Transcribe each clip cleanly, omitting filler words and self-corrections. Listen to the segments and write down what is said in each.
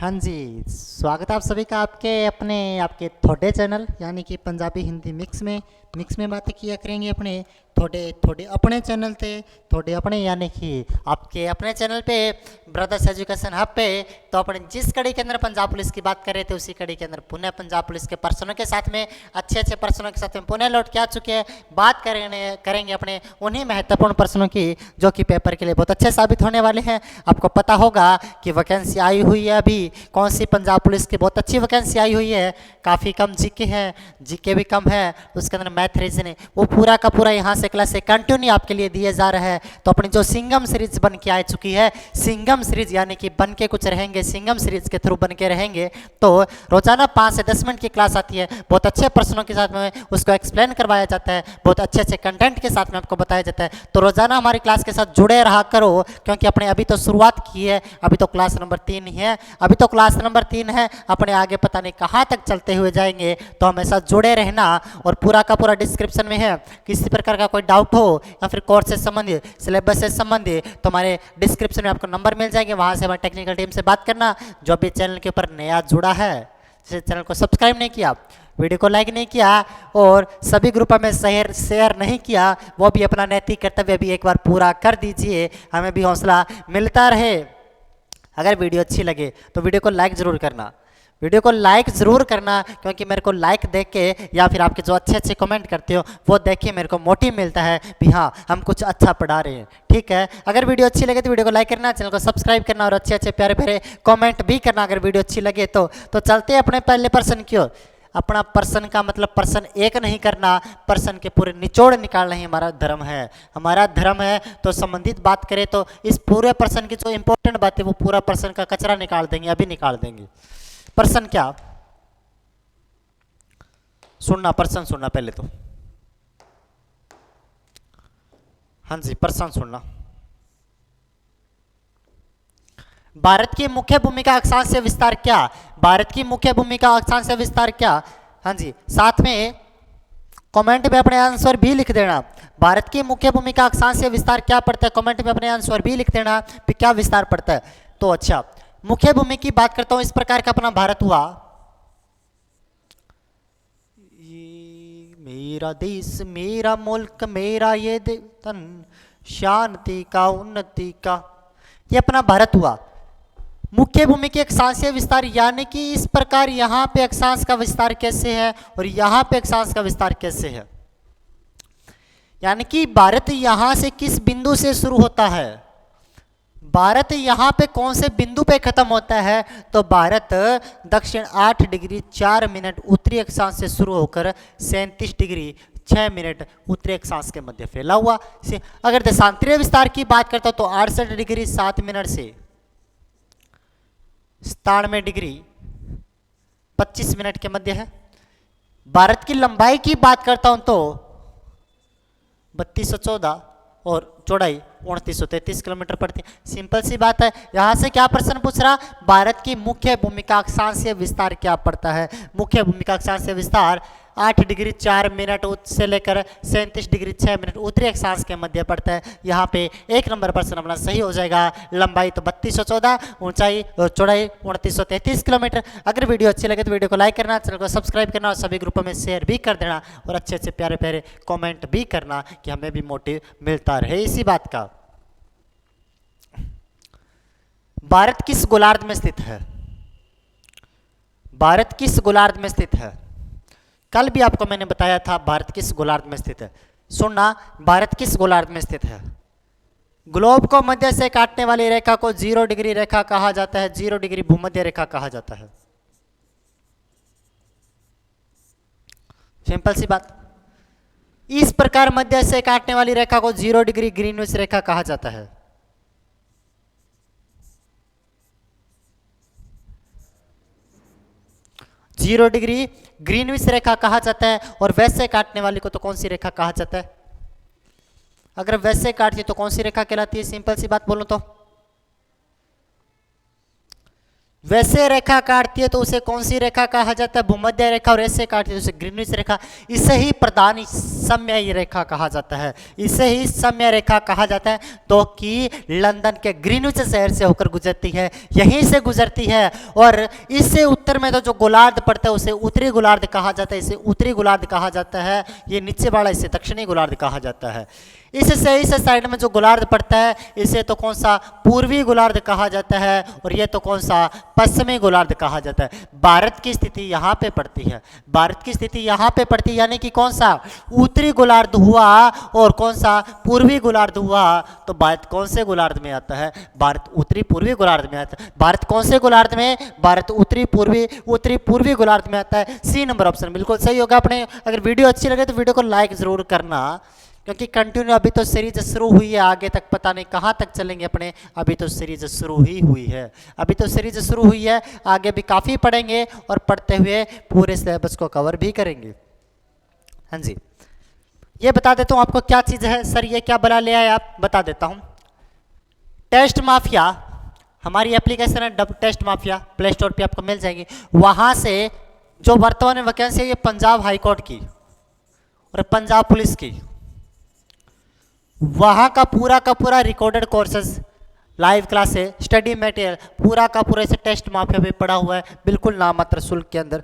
हाँ जी, स्वागत है आप सभी का आपके थोड़े चैनल यानी कि पंजाबी हिंदी मिक्स में बातें किया करेंगे अपने थोड़े थोड़े अपने चैनल पे थोड़े अपने यानी कि आपके अपने चैनल पे ब्रदर्स एजुकेशन हब पे। तो अपने जिस कड़ी के अंदर पंजाब पुलिस की बात कर रहे थे उसी कड़ी के अंदर पुनः पंजाब पुलिस के पर्सनों के साथ में अच्छे पर्सनों के साथ में पुनः लौट के आ चुके हैं। बात करेंगे अपने उन्हीं महत्वपूर्ण पर्सनों की जो कि पेपर के लिए बहुत अच्छे साबित होने वाले हैं। आपको पता होगा कि वैकेंसी आई हुई है अभी कौन सी पंजाब पुलिस की बहुत अच्छी वैकेंसी आई हुई है। काफ़ी कम जीके है, जीके भी कम है, उसके अंदर मैथ रीजनिंग वो पूरा का पूरा यहाँ से क्लास से कंटिन्यू आपके लिए दिए जा रहा है। तो अपनी जो सिंगम सीरीज बन के आ चुकी है, सिंगम सीरीज यानी कि बन के कुछ रहेंगे, सिंगम सीरीज के थ्रू बन के रहेंगे। तो रोजाना 5 से 10 मिनट की क्लास आती है, बहुत अच्छे प्रश्नों के साथ में उसको एक्सप्लेन करवाया जाता है, बहुत अच्छे कंटेंट के साथ में आपको बताया जाता है। तो रोजाना हमारी क्लास के साथ जुड़े रहा करो, क्योंकि अपने अभी तो शुरुआत की है, अभी तो क्लास नंबर 3 ही है, अभी तो क्लास नंबर 3 है, अपने आगे पता नहीं कहाँ तक चलते हुए जाएंगे। तो हमेशा जुड़े रहना। और पूरा का पूरा डिस्क्रिप्शन में है, किसी प्रकार का कोई डाउट हो या फिर कोर्स से संबंधित, सिलेबस से संबंधित, तो हमारे डिस्क्रिप्शन में आपको नंबर मिल जाएंगे, वहाँ से हमारे टेक्निकल टीम से बात करना। जो भी चैनल के ऊपर नया जुड़ा है, चैनल को सब्सक्राइब नहीं किया, वीडियो को लाइक नहीं किया और सभी ग्रुपों में शेयर नहीं किया, वो भी अपना नैतिक कर्तव्य भी एक बार पूरा कर दीजिए, हमें भी हौसला मिलता रहे। अगर वीडियो अच्छी लगे तो वीडियो को लाइक ज़रूर करना, वीडियो को लाइक ज़रूर करना, क्योंकि मेरे को लाइक देख के या फिर आपके जो अच्छे कमेंट करते हो वो देख के मेरे को मोटिव मिलता है भी हाँ हम कुछ अच्छा पढ़ा रहे हैं। ठीक है, अगर वीडियो अच्छी लगे तो वीडियो को लाइक करना, चैनल को सब्सक्राइब करना और अच्छे प्यारे कमेंट भी करना अगर वीडियो अच्छी लगे तो। चलते हैं अपने पहले पर्सन की ओर। अपना पर्सन का मतलब पर्सन एक नहीं करना, पर्सन के पूरे निचोड़ निकालना ही हमारा धर्म है। हमारा धर्म है तो संबंधित बात करें तो इस पूरे पर्सन की जो इंपॉर्टेंट बात है वो पूरा पर्सन का कचरा निकाल देंगे, अभी निकाल देंगे। पर्सन क्या सुनना, पर्सन सुनना पहले तो। हाँ जी, पर्सन सुनना। भारत की मुख्य भूमिका अक्षांश से विस्तार क्या? भारत की मुख्य भूमिका अक्षांश से विस्तार क्या? हाँ जी, साथ में कमेंट में अपने आंसर भी लिख देना। भारत की मुख्य भूमिका अक्षांश से विस्तार क्या पड़ता है, कमेंट में अपने आंसर भी लिख देना कि क्या विस्तार पड़ता है। तो अच्छा, मुख्य भूमि की बात करता हूं, इस प्रकार का अपना भारत हुआ। मेरा देश मेरा मुल्क मेरा ये तन, शांति का उन्नति का, ये अपना भारत हुआ। मुख्य भूमि के अक्षांशीय विस्तार यानी कि इस प्रकार यहां पे अक्षांश का विस्तार कैसे है और यहां पे अक्षांश का विस्तार कैसे है, यानी कि भारत यहां से किस बिंदु से शुरू होता है, भारत यहां पे कौन से बिंदु पे खत्म होता है। तो भारत दक्षिण 8 डिग्री 4 मिनट उत्तरी अक्षांश से शुरू होकर 37 डिग्री 6 मिनट उत्तरी अक्षांश के मध्य फैला हुआ। अगर देशांतरीय विस्तार की बात करता हूं तो 68 डिग्री 7 मिनट से 97 डिग्री 25 मिनट के मध्य है। भारत की लंबाई की बात करता हूं तो 3214 और चौड़ाई 2933 किलोमीटर पड़ती है। सिंपल सी बात है। यहां से क्या प्रश्न पूछ रहा, भारत की मुख्य भूमिका अक्षांशीय विस्तार क्या पड़ता है। मुख्य भूमिका अक्षांशीय विस्तार 8 डिग्री 4 मिनट से लेकर 37 डिग्री 6 मिनट उत्तरी अक्षांश के मध्य पड़ता है। यहाँ पे 1 नंबर प्रश्न अपना सही हो जाएगा। लंबाई तो 3214, ऊंचाई चौड़ाई 2933 किलोमीटर। अगर वीडियो अच्छी लगे तो वीडियो को लाइक करना, चैनल को सब्सक्राइब करना और सभी ग्रुपों में शेयर भी कर देना और अच्छे प्यारे कॉमेंट भी करना कि हमें भी मोटिव मिलता रहे इसी बात का। भारत किस गोलार्ध में स्थित है? भारत किस गोलार्ध में स्थित है? कल भी आपको मैंने बताया था भारत किस गोलार्ध में स्थित है। सुनना, भारत किस गोलार्ध में स्थित है। ग्लोब को मध्य से काटने वाली रेखा को 0 डिग्री रेखा कहा जाता है, 0 डिग्री भूमध्य रेखा कहा जाता है। सिंपल सी बात। इस प्रकार मध्य से काटने वाली रेखा को 0 डिग्री ग्रीनविच रेखा कहा जाता है। जीरो डिग्री ग्रीनविच रेखा कहा जाता है। और वैसे काटने वाली को तो कौन सी रेखा कहा जाता है? अगर वैसे काटती तो कौन सी रेखा कहलाती है? सिंपल सी बात बोलूं तो वैसे रेखा काटती है तो उसे कौन सी रेखा कहा जाता है? भूमध्य रेखा। और ऐसे काटती है तो उसे ग्रीनविच रेखा। इसे ही प्रधान समय रेखा कहा जाता है, इसे ही समय रेखा कहा जाता है, तो कि लंदन के ग्रीनविच शहर से होकर गुजरती है, यहीं से गुजरती है। और इससे उत्तर में तो जो गोलार्ध पड़ता है उसे उत्तरी गोलार्ध कहा जाता है, इसे उत्तरी गोलार्ध कहा जाता है। ये नीचे वाला इसे दक्षिणी गोलार्ध कहा जाता है। इससे इस साइड में जो गोलार्ध पड़ता है इसे तो कौन सा? पूर्वी गोलार्ध कहा जाता है। और ये तो कौन सा? पश्चिमी गोलार्ध कहा जाता है। भारत की स्थिति यहाँ पे पड़ती है, भारत की स्थिति यहाँ पे पड़ती है, यानी कि कौन सा? उत्तरी गोलार्ध हुआ और कौन सा? पूर्वी गोलार्ध हुआ। तो भारत कौन से गोलार्ध में आता है? भारत उत्तरी पूर्वी गोलार्ध में आता है। भारत कौन से गोलार्ध में? भारत उत्तरी पूर्वी गोलार्ध में आता है। सी नंबर ऑप्शन बिल्कुल सही होगा। अपने अगर वीडियो अच्छी लगे तो वीडियो को लाइक जरूर करना, क्योंकि कंटिन्यू अभी तो सीरीज शुरू हुई है, आगे तक पता नहीं कहाँ तक चलेंगे अपने, अभी तो सीरीज शुरू ही हुई है, अभी तो सीरीज शुरू हुई है, आगे भी काफ़ी पढ़ेंगे और पढ़ते हुए पूरे सिलेबस को कवर भी करेंगे। हाँ जी, ये बता देता हूँ आपको क्या चीज़ है। सर ये क्या बला ले आए आप? बता देता हूँ। टेस्ट माफिया, हमारी एप्लीकेशन है टेस्ट माफिया, प्ले स्टोर पर आपको मिल जाएगी। वहाँ से जो वर्तमान में वैकेंसी है ये पंजाब हाईकोर्ट की और पंजाब पुलिस की, वहाँ का पूरा रिकॉर्डेड कोर्सेज, लाइव क्लास है, स्टडी मटेरियल पूरा का पूरा इसे टेस्ट माफिया पे पड़ा हुआ है, बिल्कुल नामात्र शुल्क के अंदर।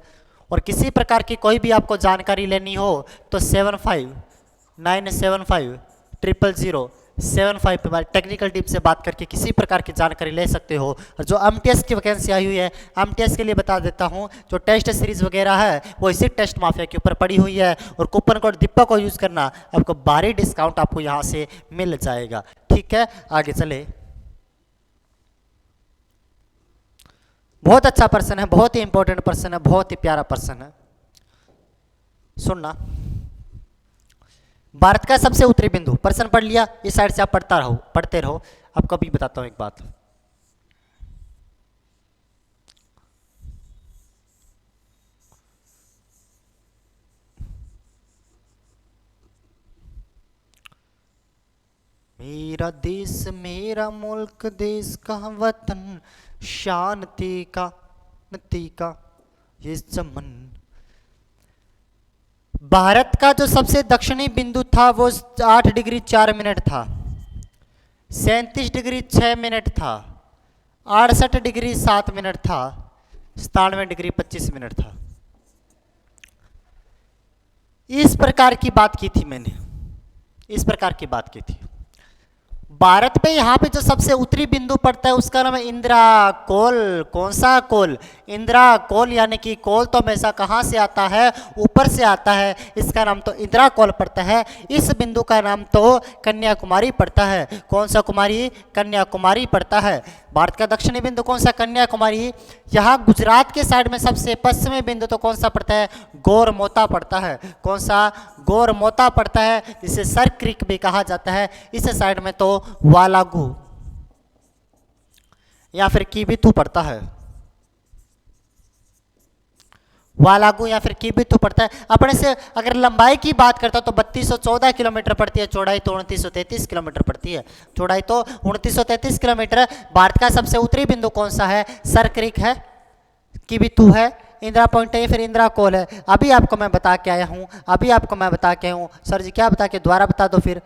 और किसी प्रकार की कोई भी आपको जानकारी लेनी हो तो 7597500755 पे हमारे टेक्निकल टीम से बात करके किसी प्रकार की जानकारी ले सकते हो। और जो एमटीएस की वैकेंसी आई हुई है, एमटीएस के लिए बता देता हूँ, जो टेस्ट सीरीज वगैरह है वो इसी टेस्ट माफिया के ऊपर पड़ी हुई है। और कूपन कोड दीपक को यूज़ करना, आपको भारी डिस्काउंट आपको यहाँ से मिल जाएगा। ठीक है, आगे चले। बहुत अच्छा पर्सन है, बहुत ही इंपॉर्टेंट पर्सन है, बहुत ही प्यारा पर्सन है। सुनना, भारत का सबसे उत्तरी बिंदु, पर्सन पढ़ लिया, इस साइड से आप पढ़ते रहो। आपको अभी बताता हूं एक बात। मेरा देश मेरा मुल्क, देश का वतन, शांति का नती का ये चमन। भारत का जो सबसे दक्षिणी बिंदु था वो 8 डिग्री 4 मिनट था, 37 डिग्री 6 मिनट था, 68 डिग्री 7 मिनट था, 97 डिग्री 25 मिनट था। इस प्रकार की बात की थी मैंने, इस प्रकार की बात की थी। भारत में यहाँ पे जो सबसे उत्तरी बिंदु पड़ता है उसका नाम है इंदिरा कोल। कौन सा कोल? इंदिरा कोल, यानी कि कोल तो हमेशा कहाँ से आता है? ऊपर से आता है। इसका नाम तो इंदिरा कोल पड़ता है। इस बिंदु का नाम तो कन्याकुमारी पड़ता है। कौन सा कुमारी? कन्याकुमारी पड़ता है। भारत का दक्षिणी बिंदु कौन सा? कन्याकुमारी। यहाँ गुजरात के साइड में सबसे पश्चिमी बिंदु तो कौन सा पड़ता है? गोरमोता पड़ता है। कौन सा? गोरमोता पड़ता है, जिसे सर क्रीक भी कहा जाता है। इस साइड में तो वालागू या फिर कीबिथू पड़ता है, वालागू या फिर कीबिथू पड़ता है। अपने से अगर लंबाई की बात करता तो 3214 किलोमीटर पड़ती है, चौड़ाई तो 2933 किलोमीटर पड़ती है, चौड़ाई तो 2933 किलोमीटर। भारत का सबसे उत्तरी बिंदु कौन सा है? सर क्रीक है, कीबिथू है, इंदिरा पॉइंट है, फिर इंदिरा कोल है। अभी आपको मैं बता के आया हूं, अभी आपको मैं बता के आया हूं। सर जी क्या बता के? दोबारा बता दो फिर।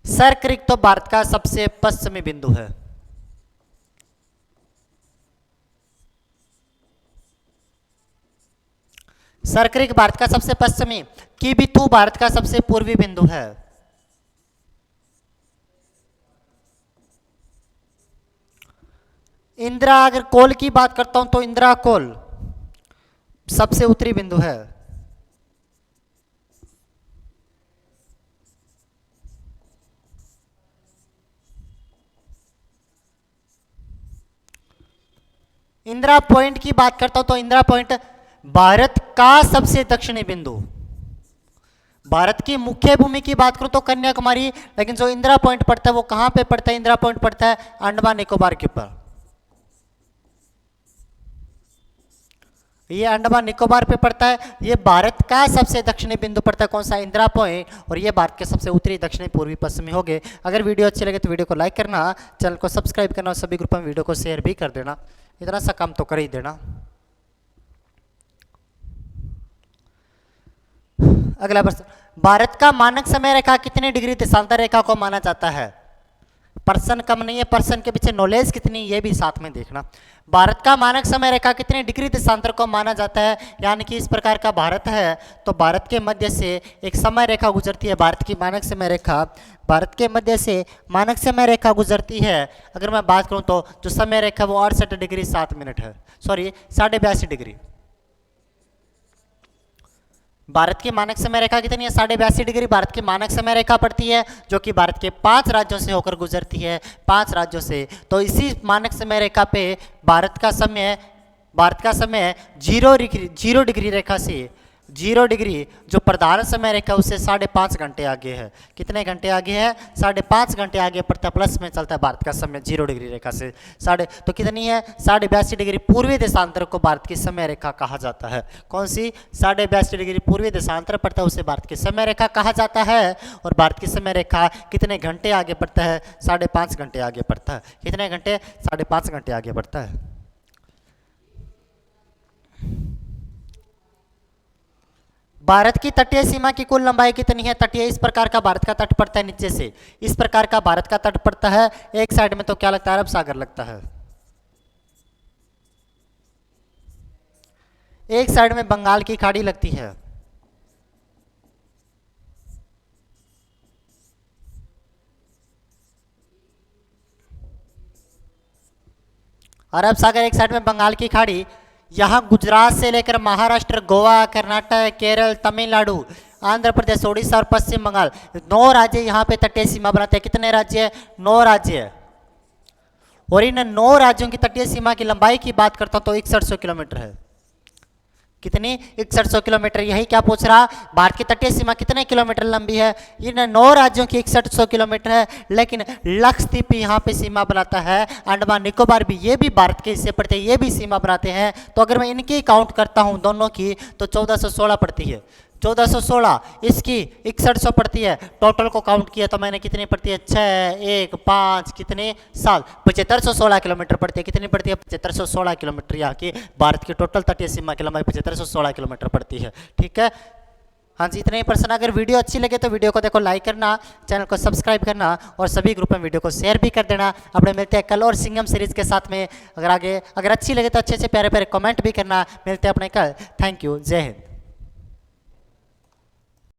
सर क्रीक तो भारत का सबसे पश्चिमी बिंदु है। सर क्रीक भारत का सबसे पश्चिमी, कीबिथू भारत का सबसे पूर्वी बिंदु है। इंदिरा अगर कोल की बात करता हूं तो इंदिरा कोल सबसे उत्तरी बिंदु है। इंदिरा पॉइंट की बात करता हूं तो इंदिरा पॉइंट भारत का सबसे दक्षिणी बिंदु। भारत की मुख्य भूमि की बात करूं तो कन्याकुमारी, लेकिन जो इंदिरा पॉइंट पड़ता है वो कहां पे पड़ता है? इंदिरा पॉइंट पड़ता है अंडमान निकोबार के ऊपर। ये अंडमान निकोबार पे पड़ता है। ये भारत का सबसे दक्षिणी बिंदु पड़ता है। कौन सा? इंदिरा पॉइंट। और ये भारत के सबसे उत्तरी, दक्षिणी, पूर्वी, पश्चिमी हो गए। अगर वीडियो अच्छी लगे तो वीडियो को लाइक करना, चैनल को सब्सक्राइब करना और सभी ग्रुप में वीडियो को शेयर भी कर देना। इतना सा काम तो कर ही देना। अगला प्रश्न, भारत का मानक समय रेखा कितनी डिग्री देशांतर रेखा को माना जाता है? पर्सन कम नहीं है, पर्सन के पीछे नॉलेज कितनी ये भी साथ में देखना। भारत का मानक समय रेखा कितने डिग्री देशांतर को माना जाता है? यानी कि इस प्रकार का भारत है तो भारत के मध्य से एक समय रेखा गुजरती है, भारत की मानक समय रेखा, भारत के मध्य से मानक समय रेखा गुजरती है। अगर मैं बात करूं तो जो समय रेखा वो 68 डिग्री 7 मिनट है, सॉरी 82.5 डिग्री। भारत की मानक समय रेखा कितनी है? 82.5 डिग्री भारत की मानक समय रेखा पड़ती है, जो कि भारत के 5 राज्यों से होकर गुजरती है, 5 राज्यों से। तो इसी मानक समय रेखा पे भारत का समय 0 डिग्री रेखा से 0 डिग्री जो प्रधान समय रेखा उससे 5.5 घंटे आगे है। कितने घंटे आगे है? 5.5 घंटे आगे पड़ता है, प्लस में चलता है भारत का समय 0 डिग्री रेखा से तो कितनी है? 82.5 डिग्री पूर्वी देशांतर को भारत की समय रेखा कहा जाता है। कौन सी? 82.5 डिग्री पूर्वी देशांतर पड़ता है, उसे भारत की समय रेखा कहा जाता है। और भारत की समय रेखा कितने घंटे आगे पड़ता है? 5.5 घंटे आगे पड़ता है। कितने घंटे? 5.5 घंटे आगे पड़ता है। भारत की तटीय सीमा की कुल लंबाई कितनी है? तटीय इस प्रकार का भारत का तट पड़ता है नीचे से, इस प्रकार का भारत का तट पड़ता है। एक साइड में तो क्या लगता है? अरब सागर लगता है, एक साइड में बंगाल की खाड़ी लगती है। अरब सागर एक साइड में बंगाल की खाड़ी। यहाँ गुजरात से लेकर महाराष्ट्र, गोवा, कर्नाटक, केरल, तमिलनाडु, आंध्र प्रदेश, उड़ीसा और पश्चिम बंगाल 9 राज्य यहाँ पे तटीय सीमा बनाते हैं। कितने राज्य? 9 राज्य। और इन 9 राज्यों की तटीय सीमा की लंबाई की बात करता हूं तो 6100 किलोमीटर है। कितनी? 6100 किलोमीटर। यही क्या पूछ रहा? भारत की तटीय सीमा कितने किलोमीटर लंबी है? इन 9 राज्यों की 6100 किलोमीटर है। लेकिन लक्षद्वीप यहाँ पे सीमा बनाता है, अंडमान निकोबार भी, ये भी भारत के हिस्से पड़ते हैं, ये भी सीमा बनाते हैं। तो अगर मैं इनकी काउंट करता हूँ दोनों की तो 1416 पड़ती है। 1416, इसकी 6100 पड़ती है। टोटल को काउंट किया तो मैंने कितनी पड़ती है? 6, 1, 5, कितने 7, 7516 किलोमीटर पड़ती है। कितनी पड़ती है? 7516 किलोमीटर। यहाँ की भारत की टोटल तटीय सीमा की लंबाई 7516 किलोमीटर पड़ती है। ठीक है, हाँ जी, इतने ही प्रश्न। अगर वीडियो अच्छी लगे तो वीडियो को देखो लाइक करना, चैनल को सब्सक्राइब करना और सभी ग्रुप में वीडियो को शेयर भी कर देना। अपने मिलते हैं कल और सिंघम सीरीज के साथ में। अगर अच्छी लगे तो अच्छे से प्यारे प्यारे कमेंट भी करना। मिलते हैं अपने कल। थैंक यू, जय हिंद।